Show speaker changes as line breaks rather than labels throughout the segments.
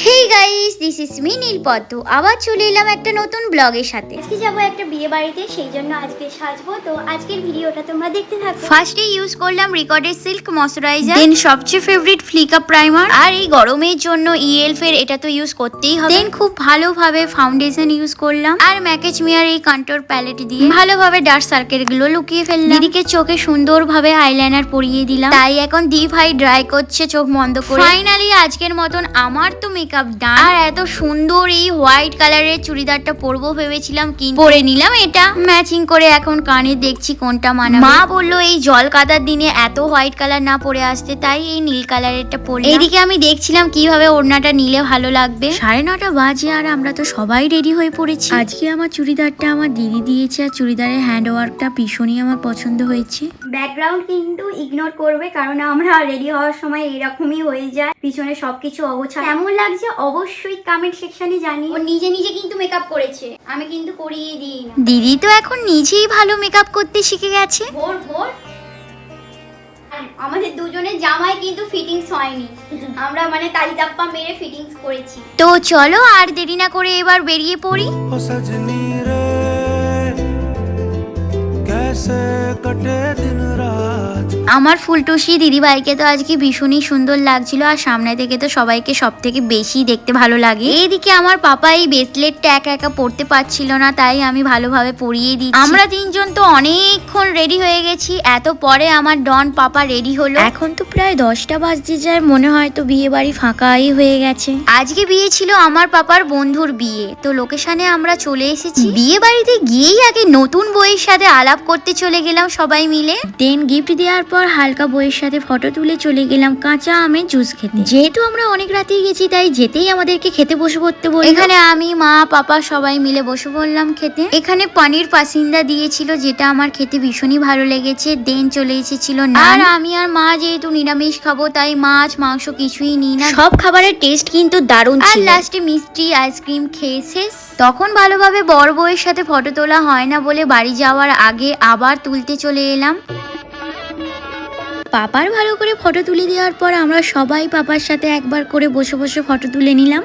Hey guys, this is me Nilpadma. আবার চলে এলাম একটা নতুন ব্লগের সাথে। আজকে যাবো একটা বিয়ে বাড়িতে, সেই জন্য আজকে সাজবো। তো আজকের ভিডিওটা তোমরা দেখতে থাকো। ফার্স্টে ইউজ করলাম রিকর্ডেড সিল্ক ময়শ্চারাইজার, দেন সবচেয়ে ফেভারিট ফ্লিকা প্রাইমার, আর এই গরমের জন্য ইএলএফ এর এটা তো ইউজ করতেই হবে। দেন খুব ভালোভাবে ফাউন্ডেশন ইউজ করলাম, আর ম্যাকেজ মিয়ার এই কন্ট্যুর প্যালেট দিয়ে ভালোভাবে ডার্ক সার্কেল গুলো লুকিয়ে ফেললাম। দিদিকে চোখে সুন্দরভাবে আইলাইনার পরিয়ে দিলাম, তাই এখন দি ভাই ড্রাই করছে চোখ বন্ধ করে। ফাইনালি আজকের মতন আমার তো মেকআপ ডান। আর এত সুন্দর এই হোয়াইট কালারের চুড়িদারটা পরবো ভেবেছিলাম, কিন্তু পরে নিলাম এটা ম্যাচিং করে। এখন কানে দেখছি কোনটা মানাবে। মা বললো এই জল কাদার দিনে এত হোয়াইট কালার না পরে আসতে, তাই এই নীল কালারেরটা পরলাম। এইদিকে আমি দেখছিলাম কিভাবে ওড়নাটা নিলে ভালো লাগবে। 9:30 বাজে আর আমরা তো সবাই রেডি হয়ে পড়েছি। আজকে আমার চুড়িদারটা আমার দিদি দিয়েছে, আর চুড়িদারের হ্যান্ড ওয়ার্কটা ভীষণই আমার পছন্দ হয়েছে। ব্যাকগ্রাউন্ড কিন্তু ইগনোর করবে, কারণ আমরা রেডি হওয়ার সময় এরকমই হয়ে যায়, পিছনে সবকিছু অগোছালো। কেমন লাগছে অবশ্যই কমেন্ট সেকশনে জানি। ও নিজে নিজে কিন্তু মেকআপ করেছে, আমি কিন্তু করিয়ে দিই না। দিদি তো এখন নিজেই ভালো মেকআপ করতে শিখে গেছে। ভোর ভোর আমাদের দুজনের জামায় কিন্তু ফিটিংস হয়নি, আমরা মানে তালি তাপ্পা মেরে ফিটিংস করেছি। তো চলো আর দেরি না করে এবার বেরিয়ে পড়ি। আমার ফুলটুসি দিদিভাইকে তো আজকে ভীষণই সুন্দর লাগছিল, আর সামনে থেকে তো সবাইকে সব থেকে বেশি দেখতে ভালো লাগে। এইদিকে আমার পাপা এই ব্রেসলেটটা একা একা পরতে পারছিল না, তাই আমি ভালোভাবে পরিয়ে দিচ্ছি। আমরা তিনজন তো অনেকক্ষণ রেডি হয়ে গেছি, এত পরে আমার ডন পাপা রেডি হলো। এখন তো প্রায় 10টা বাজতে যায়, মনে হয় তো বিয়ে বাড়ি ফাঁকাই হয়ে গেছে। আজকে বিয়ে ছিল আমার পাপার বন্ধুর বিয়ে, তো লোকেশনে আমরা চলে এসেছি। বিয়ে বাড়িতে গিয়েই আগে নতুন বউয়ের সাথে আলাপ করতে চলে গেলাম সবাই মিলে। দেন গিফট দেওয়ার পর হালকা বউয়ের সাথে ফটো তুলে চলে গেলাম কাঁচা আমের জুস খেতে। যেহেতু আমরা অনেক রাতেই গেছি, তাই যেতেই আমাদেরকে খেতে বসে পড়তে বলল। এখানে আমি, মা, পাপা সবাই মিলে বসে পড়লাম খেতে। এখানে পনির পাসিন্দা দিয়েছিল, যেটা আমার খেতে ভীষণই ভালো লেগেছে। দেন চলে এসেছিল নান। আর আমি আর মা যেহেতু নিরামিষ খাবো, তাই মাছ মাংস কিছুই নিই না। সব খাবারের টেস্ট কিন্তু দারুণ ছিল। আর লাস্টে মিষ্টি আইসক্রিম খেয়ে শেষ। তখন ভালোভাবে বর বউয়ের সাথে ফটো তোলা হয় না বলে বাড়ি যাওয়ার আগে আবার তুলতে চলে এলাম। পাপার ভালো করে ফটো তুলে দেওয়ার পর আমরা সবাই পাপার সাথে একবার করে বসে বসে ফটো তুলে নিলাম।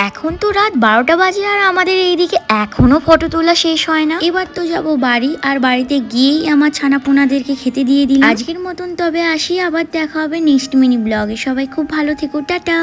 এখন তো রাত 12টা বাজে, আর আমাদের এইদিকে এখনো ফটো তোলা শেষ হয় না। এবার তো যাব বাড়ি, আর বাড়িতে গিয়েই আমার ছানাপোনাদেরকে খেতে দিয়ে দিলাম। আজকের মতন তবে আসি, আবার দেখা হবে নেক্সট মিনি ব্লগে। সবাই খুব ভালো থেকো, টাটা।